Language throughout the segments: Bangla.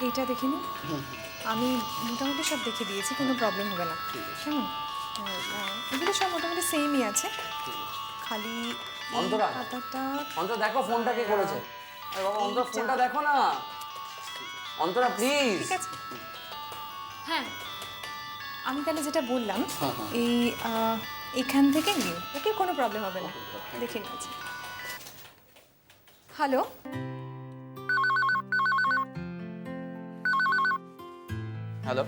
এটা দেখে নিন, আমি মোটামুটি সব দেখে দিয়েছি, কোনো প্রবলেম হবে না। কেমন? এগুলো সব মোটামুটি সেমই আছে, খালি অন্তরা, খাতাটা। অন্তরা দেখো ফোনটা কে করেছে। আরে বাবা অন্তরা ফোনটা দেখো না। অন্তরা প্লিজ। ঠিক আছে, হ্যাঁ আমি তাহলে যেটা বললাম এই এখান থেকে নিও, ওকে কোনো প্রবলেম হবে না, দেখে নিয়েছি। Hello, hello,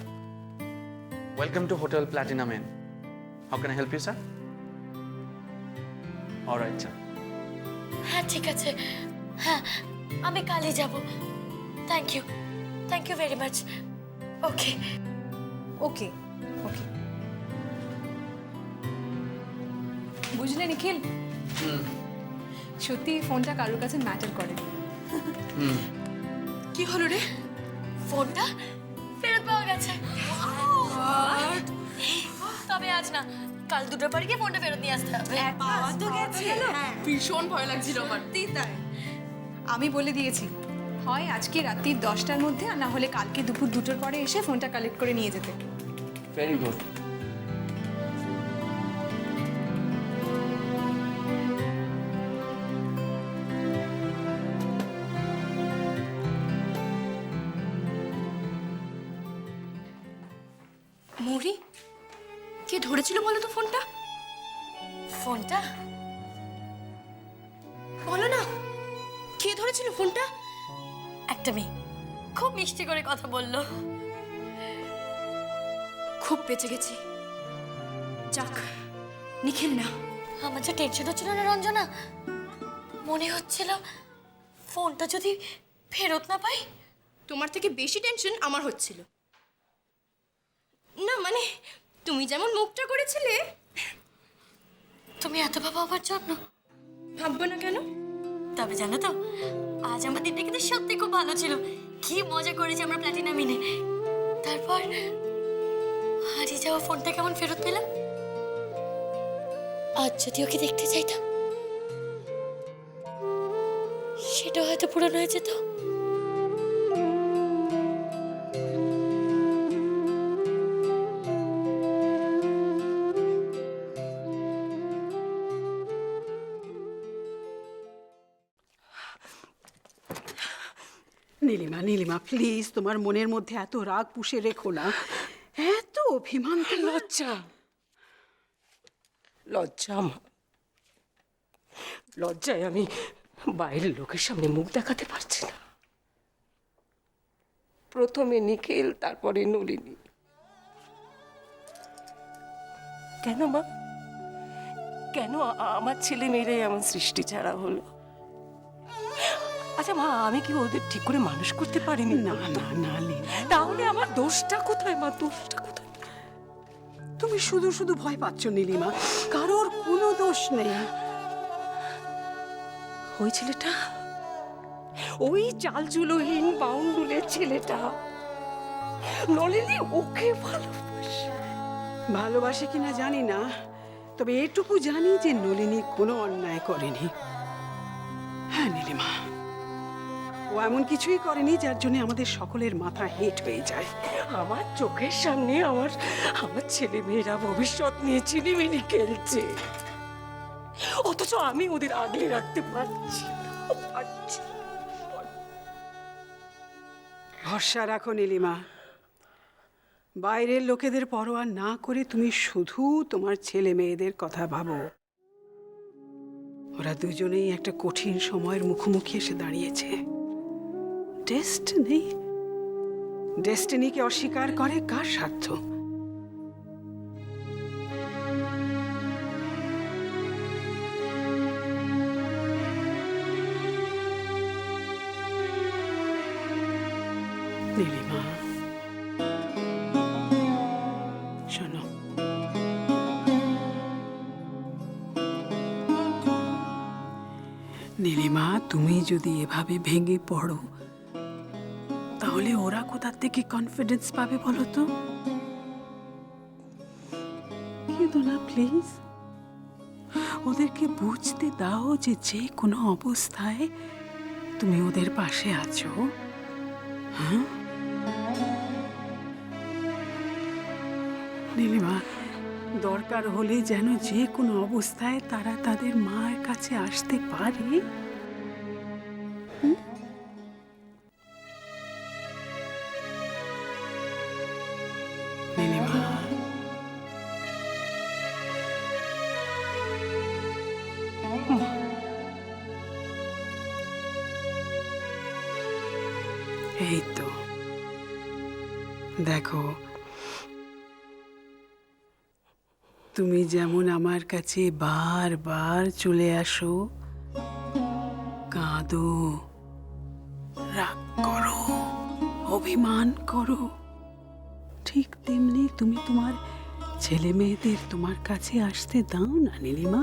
welcome to Hotel Platinum Inn. How can I help you sir? Alright sir. হ্যাঁ ঠিক আছে, হ্যাঁ আমি কালই যাব। Thank you very much. Okay okay okay. বুঝলে নিখিল, সত্যি এই ফোনটা কারোর কাছে ম্যাটার করে। কি হলো রে? ফোনটা ফেরত পাওয়া গেছে। তবে আজ না, কাল দুটোর পরে গিয়ে ফোনটা ফেরত নিয়ে আসতে হবে। পাওয়া তো গেছে। ভীষণ ভয় লাগছিল আমার। তাই আমি বলে দিয়েছি, হয় আজকে রাত্রি 10টার মধ্যে, আর না হলে কালকে দুপুর 2টোর পরে এসে ফোনটা কালেক্ট করে নিয়ে যেতে। Very good. মৌরি, কে ধরেছিল বলো তো ফোনটা? ফোনটা বলো না, কে ধরেছিল ফোনটা? একটা মেয়ে খুব মিষ্টি করে কথা বললো। খুব বেঁচে গেছি। যাক, নিখিল না। আমার যে টেনশন হচ্ছিল না রঞ্জনা, মনে হচ্ছিল ফোনটা যদি ফেরত না পাই। তোমার থেকে বেশি টেনশন আমার হচ্ছিল। না মানে, তুমি যেমন মুখটা করেছিলে। তুমি এত ভাবো আমার জন্য? ভাববো না কেন? তবে জানো তো, আজ আমার দিনটা কিন্তু সত্যি খুব ভালো ছিল। কি মজা করেছি আমরা প্ল্যাটিনামিনে। তারপর হারিয়ে যাওয়া ফোনটা কেমন ফেরত পেলাম। আজ যদি ওকে দেখতে চাইতাম, সেটা হয়তো পূরণ হয়ে যেত। নীলিমা, নীলিমা প্লিজ, তোমার মনের মধ্যে এত রাগ পুষে রেখো না। এত অভিমান কেন? লজ্জা, লজ্জা আমার। লজ্জায় আমি বাইরের লোকের সামনে মুখ দেখাতে পারছি না। প্রথমে নিখিল, তারপরে নলিনী। কেন মা, কেন আমার ছেলে মেয়েরাই এমন সৃষ্টি ছাড়া হলো? আচ্ছা মা, আমি কি ওদের ঠিক করে মানুষ করতে পারিনি? না না না লীলা, তাহলে আমার দোষটা কোথায় মা, দোষটা কোথায়? তুমি শুধু শুধু ভয় পাচ্ছ নীলিমা, কারোর কোনো দোষ নেই। ওই ছেলেটা, ওই চালচুলোহীন বাউন্ডুলের ছেলেটা, নলিনী ওকে ভালোবাসে। ভালোবাসে কিনা জানি না, তবে এটুকু জানি যে নলিনী কোনো অন্যায় করেনি। হ্যাঁ নীলিমা, ও এমন কিছুই করেনি যার জন্য আমাদের সকলের মাথা হেট হয়ে যায়। আমার চোখের সামনে আমার আমার ছেলে মেয়েরা ভবিষ্যৎ নিয়ে চিনিমিনি খেলছে, অথচ আমি ওদের আগলে রাখতে পারছি না, পারছি না। ভরসা রাখো নীলিমা, বাইরের লোকেদের পরোয়া না করে তুমি শুধু তোমার ছেলে মেয়েদের কথা ভাবো। ওরা দুজনেই একটা কঠিন সময়ের মুখোমুখি এসে দাঁড়িয়েছে। ডেস্টিনিকে অস্বীকার করে কার সাধ্য? নীলিমা শোনো, নীলিমা তুমি যদি এভাবে ভেঙে পড়ো, তাহলে ওরা কোথা থেকে কনফিডেন্স পাবে বলো তো? কেঁদো না প্লিজ, ওদেরকে বুঝতে দাও যে যে কোনো অবস্থায় তুমি ওদের পাশে আছো। হ্যাঁ নীলিমা, দরকার হলে যেন যে কোনো অবস্থায় তারা তাদের মায়ের কাছে আসতে পারে। নীলিমা, এই তো দেখো, তুমি যেমন আমার কাছে বারবার চলে আসো, কাঁদো, রাগ করো, অভিমান করো, ঠিক তেমনি তুমি তোমার ছেলে মেয়েদের তোমার কাছে আসতে দাও না নীলিমা।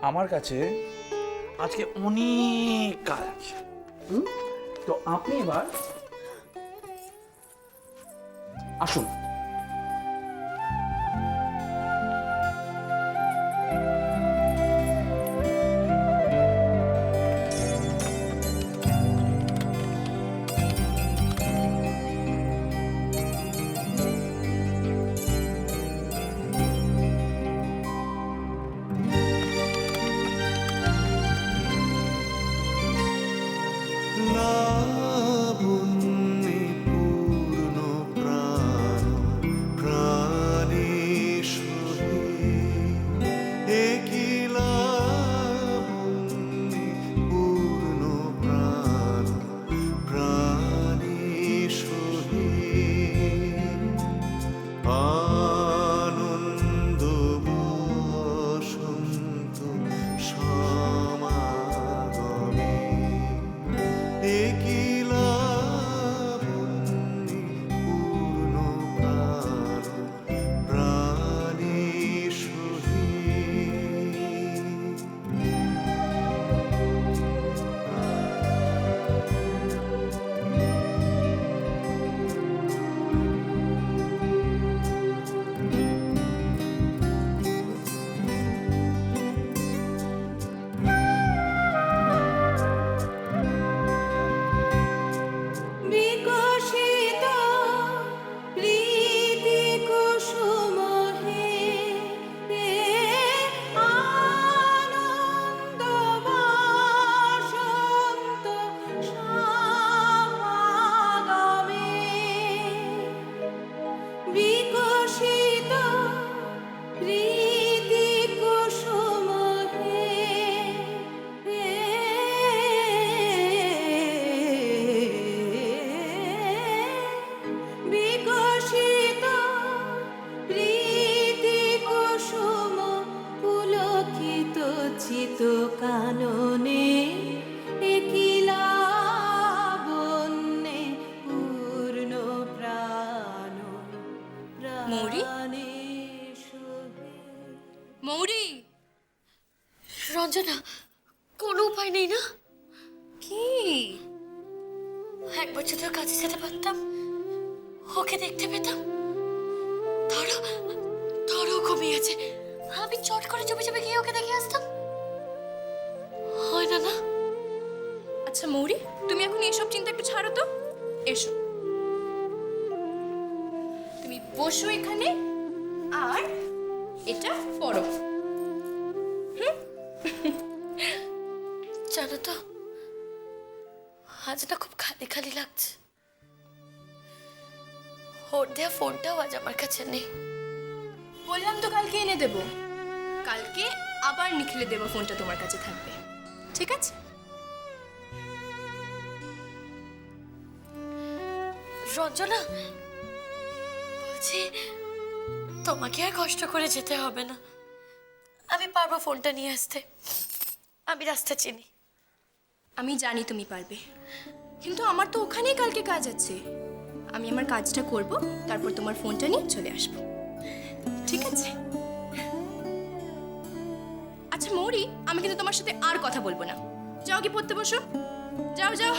আমার কাছে আজকে অনেক কাজ আছে। তো আপনি এবার আসুন। লাবণ্যে পূর্ণ প্রাণ প্রাণে সহে, একই লাবণ্যে পূর্ণ প্রাণ প্রাণে সহে, আনন্দ বসন্ত সমাগমে, একই লাবণ্যে পূর্ণ প্রাণ প্রাণে সহে। বিকশিত প্রীতি কুসুম হে, আনন্দ বসন্ত সমাগমে, বিকশিত প্রীতি কুসুম হে, বিকশিত প্রীতি কুসুম পুলকিত চিত কাননে, একই লাবণ্যে পূর্ণ প্রাণ মৌরি? প্রাণে শোভে। মৌরি, রঞ্জনা, কোনো উপায় নেই না? কি একবার যদি ওর কাছে যেতে পারতাম, ওকে দেখতে পেতাম। ধরো ধরো ঘুমিয়েছে, আমি চট করে চুপে চুপে গিয়ে ওকে দেখে আসতাম। হয় না না? আচ্ছা মৌরি, তুমি এখন এসব চিন্তা একটু ছাড়ো তো। এসো, তুমি বসো এখানে আর এটা পড়ো। জানো তো, আজ না খুব খালি খালি লাগছে। ওর দেয়া ফোনটাও আজ আমার কাছে নেই। বললাম তো কালকে এনে দেবো, কালকে আবার নিখিলে দেবো ফোনটা তোমার কাছে থাকবে। ঠিক আছে? রঞ্জনা, বলছি তোমাকে আর কষ্ট করে যেতে হবে না, আমি পারবো ফোনটা নিয়ে আসতে, আমি রাস্তা চিনি। আমি জানি তুমি পারবে, কিন্তু আমার তো ওখানেই কালকে কাজ আছে। আমি আমার কাজটা করব, তারপর তোমার ফোনটা নিয়ে চলে আসবো, ঠিক আছে? আচ্ছা মৌরি, আমি কিন্তু তোমার সাথে আর কথা বলবো না। যাও কি পড়তে বসো, যাও যাও।